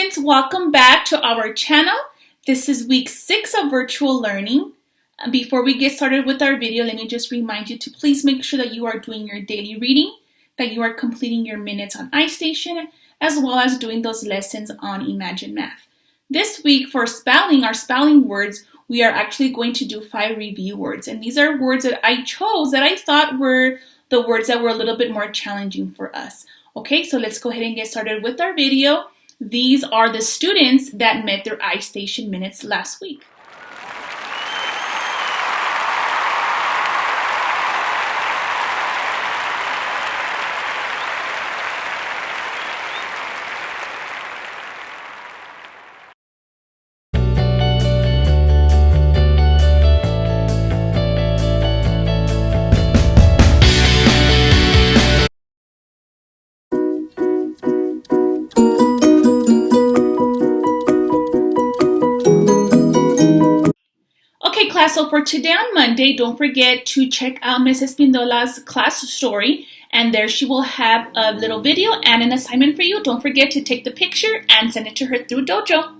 students, welcome back to our channel. This is week 6 of virtual learning. Before we get started with our video, let me just remind you to please make sure that you are doing your daily reading, that you are completing your minutes on iStation, as well as doing those lessons on Imagine Math. This week for spelling, our spelling words, we are actually going to do 5 review words. And these are words that I chose that I thought were the words that were a little bit more challenging for us. Okay, so let's go ahead and get started with our video. These are the students that met their iStation minutes last week. Okay, class, so for today on Monday, don't forget to check out Mrs. Pindola's class story, and there she will have a little video and an assignment for you. Don't forget to take the picture and send it to her through Dojo.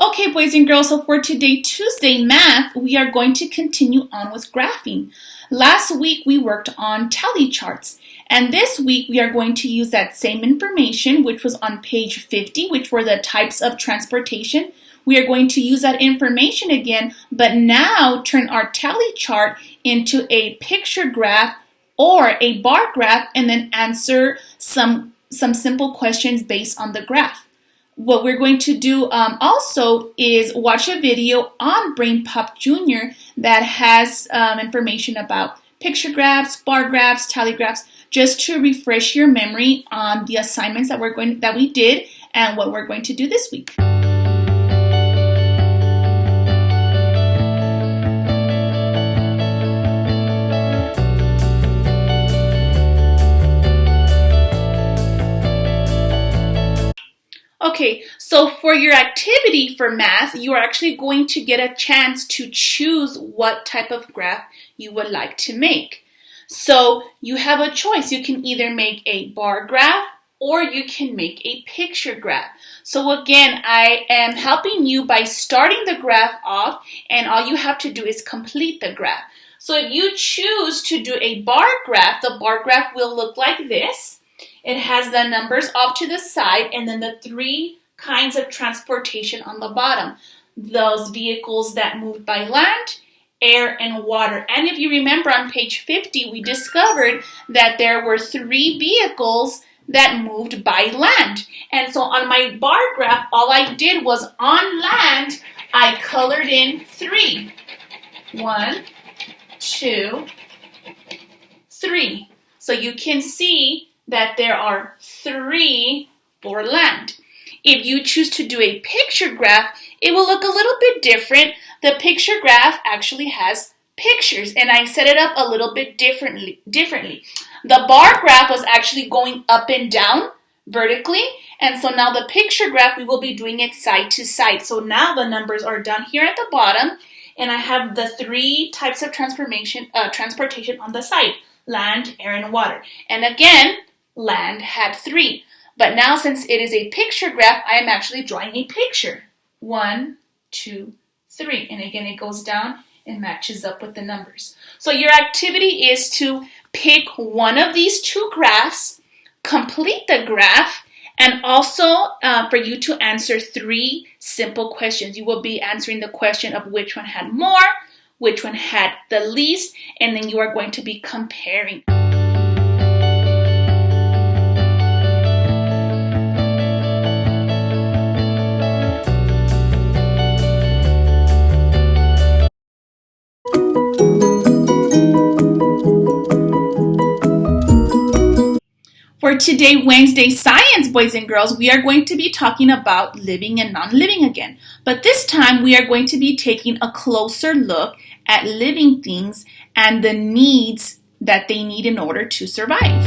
Okay, boys and girls, so for today, Tuesday math, we are going to continue on with graphing. Last week, we worked on tally charts. And this week, we are going to use that same information, which was on page 50, which were the types of transportation. We are going to use that information again, but now turn our tally chart into a picture graph or a bar graph, and then answer some simple questions based on the graph. What we're going to do also is watch a video on Brain Pop Jr. that has information about picture graphs, bar graphs, tally graphs, just to refresh your memory on the assignments that we did and what we're going to do this week. Okay, so for your activity for math, you are actually going to get a chance to choose what type of graph you would like to make. So you have a choice. You can either make a bar graph or you can make a picture graph. So again, I am helping you by starting the graph off, and all you have to do is complete the graph. So if you choose to do a bar graph, the bar graph will look like this. It has the numbers off to the side and then the 3 kinds of transportation on the bottom. Those vehicles that move by land, air, and water. And if you remember on page 50, we discovered that there were 3 vehicles that moved by land. And so on my bar graph, all I did was on land, I colored in 3. 1, 2, 3. So you can see that there are 3 for land. If you choose to do a picture graph, it will look a little bit different. The picture graph actually has pictures, and I set it up a little bit differently. The bar graph was actually going up and down vertically, and so now the picture graph, we will be doing it side to side. So now the numbers are done here at the bottom, and I have the 3 types of transportation on the side: land, air, and water. And again, land had 3. But now since it is a picture graph, I am actually drawing a picture. 1, 2, 3. And again, it goes down and matches up with the numbers. So your activity is to pick one of these 2 graphs, complete the graph, and also for you to answer 3 simple questions. You will be answering the question of which one had more, which one had the least, and then you are going to be comparing. For today, Wednesday Science, boys and girls, we are going to be talking about living and non-living again. But this time, we are going to be taking a closer look at living things and the needs that they need in order to survive.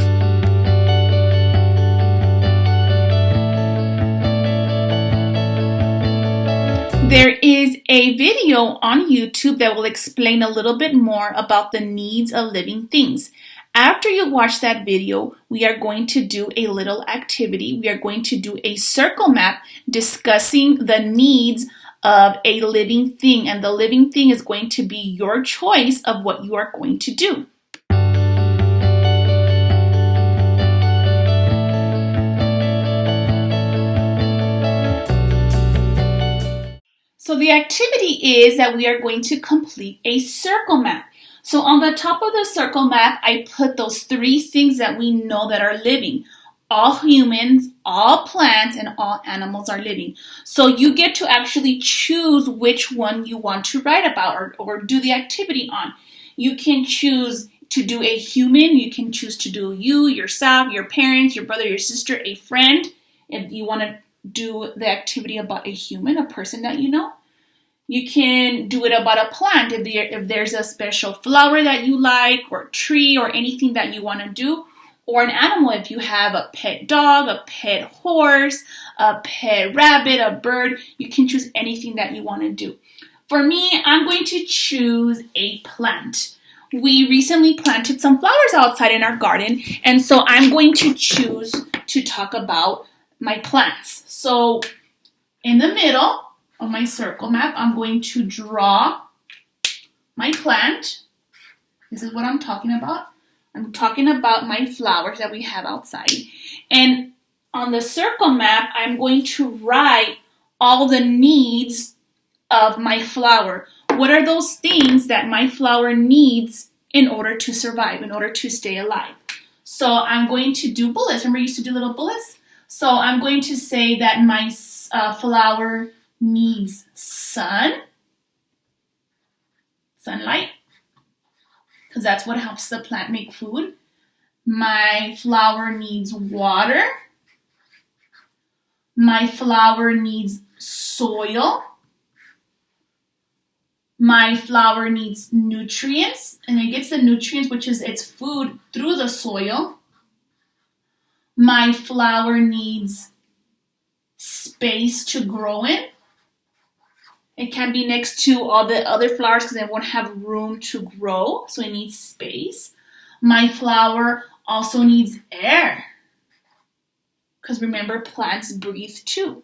There is a video on YouTube that will explain a little bit more about the needs of living things. After you watch that video, we are going to do a little activity. We are going to do a circle map discussing the needs of a living thing, and the living thing is going to be your choice of what you are going to do. So the activity is that we are going to complete a circle map. So on the top of the circle map, I put those 3 things that we know that are living. All humans, all plants, and all animals are living. So you get to actually choose which one you want to write about or do the activity on. You can choose to do a human. You can choose to do you, yourself, your parents, your brother, your sister, a friend. If you want to do the activity about a human, a person that you know. You can do it about a plant if there's a special flower that you like, or a tree, or anything that you want to do. Or an animal, if you have a pet dog, a pet horse, a pet rabbit, a bird, you can choose anything that you want to do. For me, I'm going to choose a plant. We recently planted some flowers outside in our garden, and so I'm going to choose to talk about my plants. So in the middle of my circle map, I'm going to draw my plant. This is what I'm talking about. I'm talking about my flowers that we have outside. And on the circle map, I'm going to write all the needs of my flower. What are those things that my flower needs in order to survive, in order to stay alive? So I'm going to do bullets. Remember, I used to do little bullets? So I'm going to say that my flower needs sunlight, because that's what helps the plant make food. My flower needs water. My flower needs soil. My flower needs nutrients, and it gets the nutrients, which is its food, through the soil. My flower needs space to grow in. It can be next to all the other flowers because it won't have room to grow, so it needs space. My flower also needs air, because remember, plants breathe too.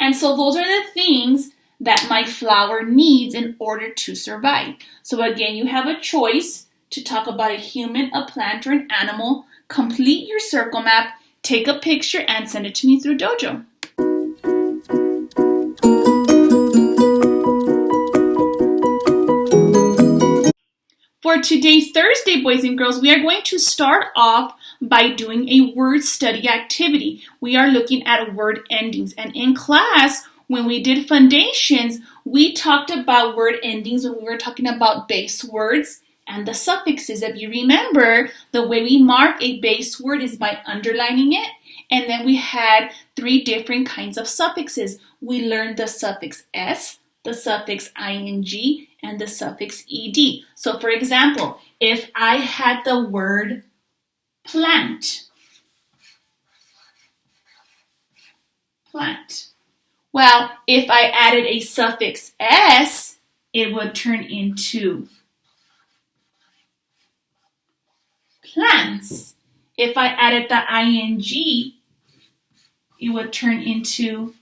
And so those are the things that my flower needs in order to survive. So again, you have a choice to talk about a human, a plant, or an animal. Complete your circle map, take a picture, and send it to me through Dojo. For today, Thursday, boys and girls, we are going to start off by doing a word study activity. We are looking at word endings. And in class, when we did foundations, we talked about word endings when we were talking about base words and the suffixes. If you remember, the way we mark a base word is by underlining it. And then we had 3 different kinds of suffixes. We learned the suffix s, the suffix ing, and the suffix ed. So for example, if I had the word plant, well, if I added a suffix s, it would turn into plants. If I added the ing, it would turn into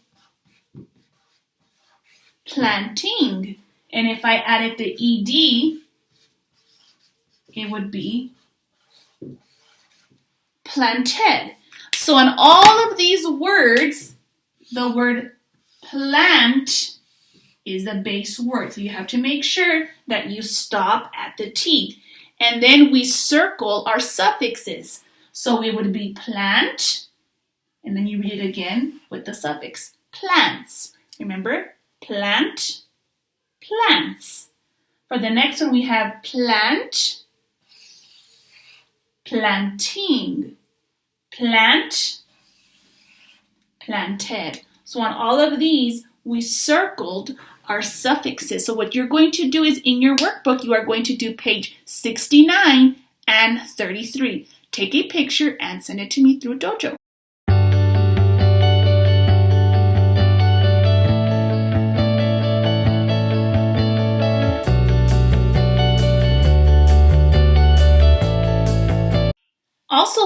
planting. And if I added the ed, it would be planted. So in all of these words, the word plant is a base word. So you have to make sure that you stop at the T. And then we circle our suffixes. So it would be plant, and then you read it again with the suffix plants. Remember? Plant, plants. For the next one, we have plant, planting, plant, planted. So on all of these, we circled our suffixes. So what you're going to do is in your workbook, you are going to do page 69 and 33. Take a picture and send it to me through Dojo.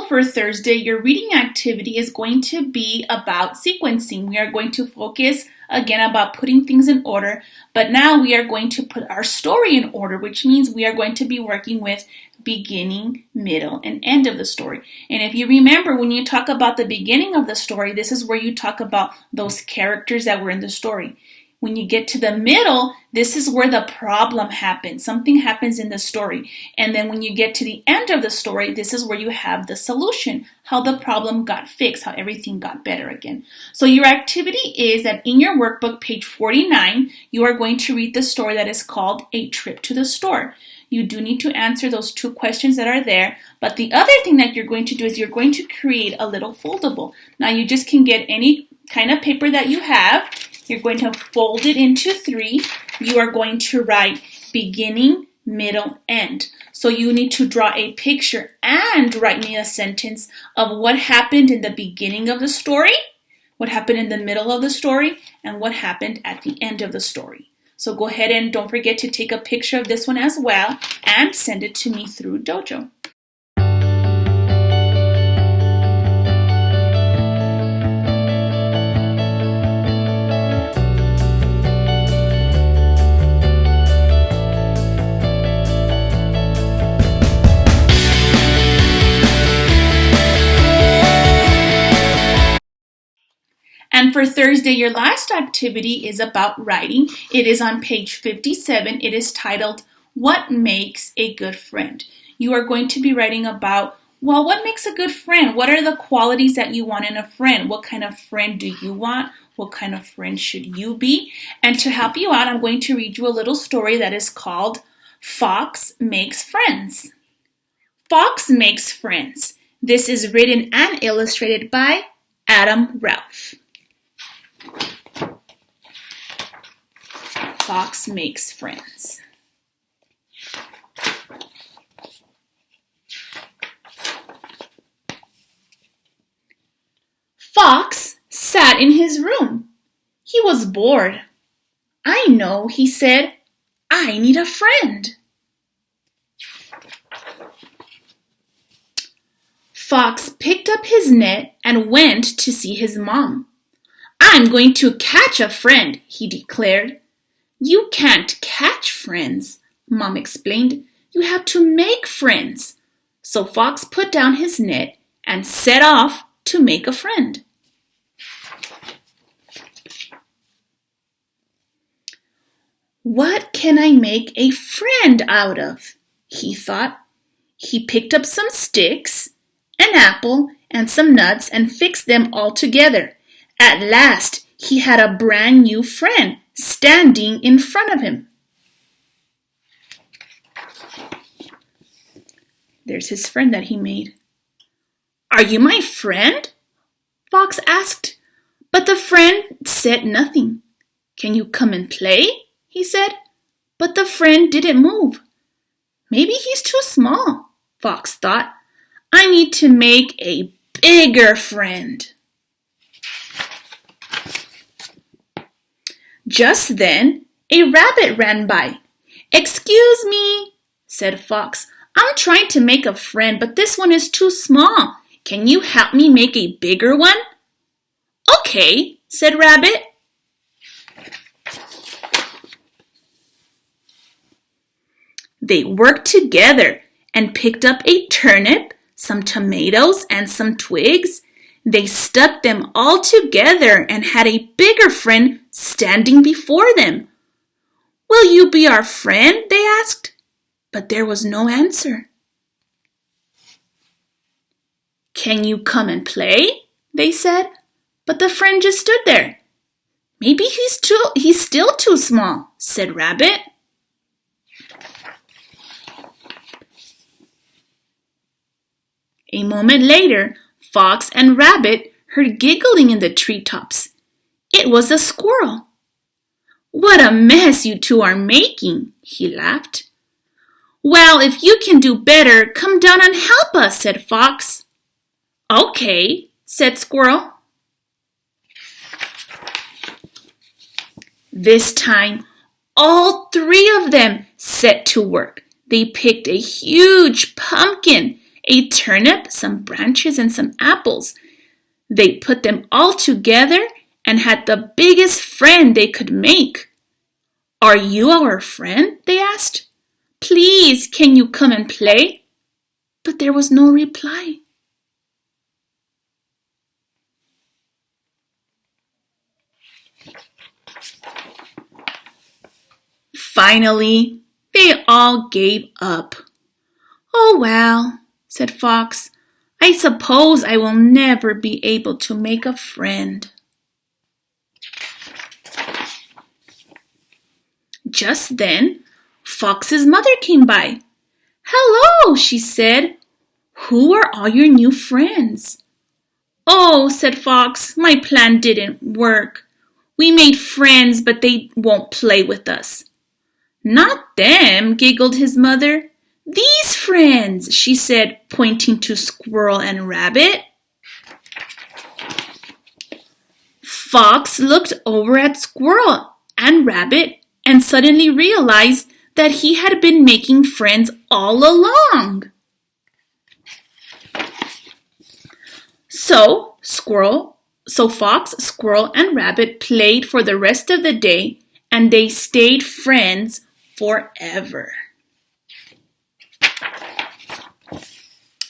for Thursday, your reading activity is going to be about sequencing. We are going to focus again about putting things in order, but now we are going to put our story in order, which means we are going to be working with beginning, middle, and end of the story. And if you remember, when you talk about the beginning of the story, this is where you talk about those characters that were in the story. When you get to the middle, this is where the problem happens. Something happens in the story. And then when you get to the end of the story, this is where you have the solution, how the problem got fixed, how everything got better again. So your activity is that in your workbook, page 49, you are going to read the story that is called A Trip to the Store. You do need to answer those 2 questions that are there. But the other thing that you're going to do is you're going to create a little foldable. Now you just can get any kind of paper that you have. You're going to fold it into 3. You are going to write beginning, middle, end. So you need to draw a picture and write me a sentence of what happened in the beginning of the story, what happened in the middle of the story, and what happened at the end of the story. So go ahead and don't forget to take a picture of this one as well and send it to me through Dojo. And for Thursday, your last activity is about writing. It is on page 57. It is titled, What Makes a Good Friend? You are going to be writing about, well, what makes a good friend? What are the qualities that you want in a friend? What kind of friend do you want? What kind of friend should you be? And to help you out, I'm going to read you a little story that is called Fox Makes Friends. Fox Makes Friends. This is written and illustrated by Adam Ralph. Fox makes friends. Fox sat in his room. He was bored. I know, he said. I need a friend. Fox picked up his net and went to see his mom. I'm going to catch a friend, he declared. You can't catch friends, Mom explained. You have to make friends. So Fox put down his net and set off to make a friend. What can I make a friend out of? He thought. He picked up some sticks, an apple, and some nuts and fixed them all together. At last, he had a brand new friend standing in front of him. There's his friend that he made. Are you my friend? Fox asked, but the friend said nothing. Can you come and play? He said, but the friend didn't move. Maybe he's too small, Fox thought. I need to make a bigger friend. Just then, a rabbit ran by. Excuse me, said Fox. I'm trying to make a friend, but this one is too small. Can you help me make a bigger one? Okay, said Rabbit. They worked together and picked up a turnip, some tomatoes, and some twigs. They stuck them all together and had a bigger friend standing before them. Will you be our friend? They asked, but there was no answer. Can you come and play? They said, but the friend just stood there. Maybe he's still too small, said Rabbit. A moment later, Fox and Rabbit heard giggling in the treetops. It was a squirrel. What a mess you two are making, he laughed. Well, if you can do better, come down and help us, said Fox. Okay, said Squirrel. This time, all 3 of them set to work. They picked a huge pumpkin, a turnip, some branches, and some apples. They put them all together and had the biggest friend they could make. "Are you our friend?" they asked. "Please, can you come and play?" But there was no reply. Finally, they all gave up. "Oh well," said Fox, "I suppose I will never be able to make a friend." Just then, Fox's mother came by. "Hello," she said. "Who are all your new friends?" "Oh," said Fox, "my plan didn't work. We made friends, but they won't play with us." "Not them," giggled his mother. "These friends," she said, pointing to Squirrel and Rabbit. Fox looked over at Squirrel and Rabbit and suddenly realized that he had been making friends all along. So Fox, Squirrel, and Rabbit played for the rest of the day, and they stayed friends forever.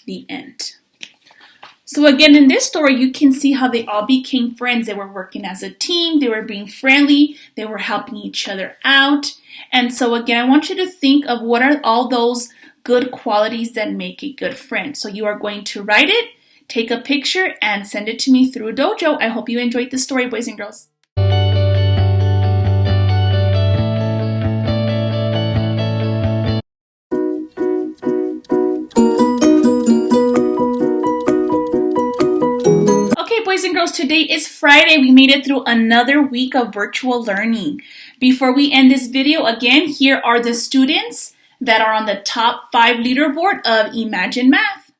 The end. So again, in this story, you can see how they all became friends. They were working as a team. They were being friendly. They were helping each other out. And so again, I want you to think of what are all those good qualities that make a good friend. So you are going to write it, take a picture, and send it to me through Dojo. I hope you enjoyed this story, boys and girls. Boys and girls, today is Friday. We made it through another week of virtual learning. Before we end this video, again, here are the students that are on the top 5 leaderboard of Imagine Math.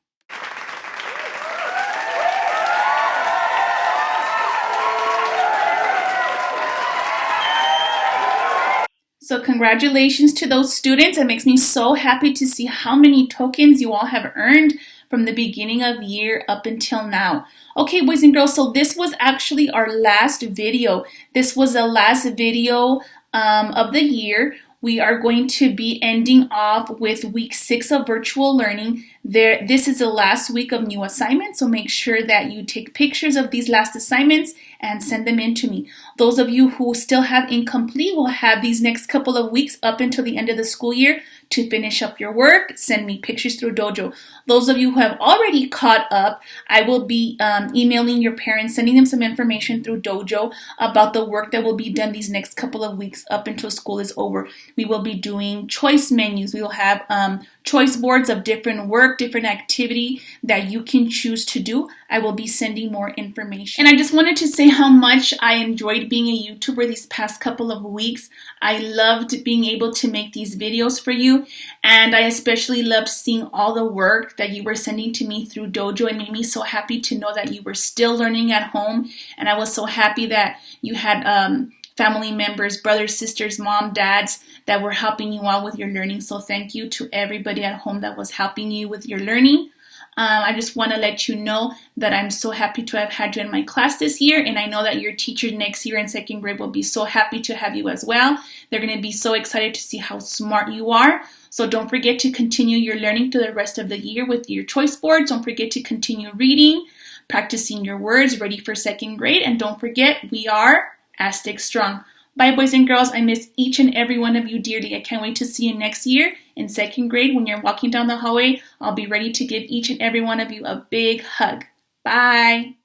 So congratulations to those students. It makes me so happy to see how many tokens you all have earned from the beginning of the year up until now. Okay, boys and girls, so this was actually our last video. This was the last video of the year. We are going to be ending off with week 6 of virtual learning. This is the last week of new assignments, so make sure that you take pictures of these last assignments and send them in to me. Those of you who still have incomplete will have these next couple of weeks up until the end of the school year to finish up your work. Send me pictures through Dojo. Those of you who have already caught up, I will be emailing your parents, sending them some information through Dojo about the work that will be done these next couple of weeks up until school is over. We will be doing choice menus. We will have choice boards of different work, different activity that you can choose to do. I will be sending more information. And I just wanted to say how much I enjoyed being a YouTuber these past couple of weeks. I loved being able to make these videos for you, and I especially loved seeing all the work that you were sending to me through Dojo. It made me so happy to know that you were still learning at home, and I was so happy that you had family members, brothers, sisters, mom, dads that were helping you out with your learning. So thank you to everybody at home that was helping you with your learning. I just want to let you know that I'm so happy to have had you in my class this year, and I know that your teacher next year in 2nd grade will be so happy to have you as well. They're going to be so excited to see how smart you are. So don't forget to continue your learning through the rest of the year with your choice boards. Don't forget to continue reading, practicing your words, ready for 2nd grade, and don't forget, we are Aztec Strong. Bye, boys and girls. I miss each and every one of you dearly. I can't wait to see you next year in 2nd grade. When you're walking down the hallway, I'll be ready to give each and every one of you a big hug. Bye.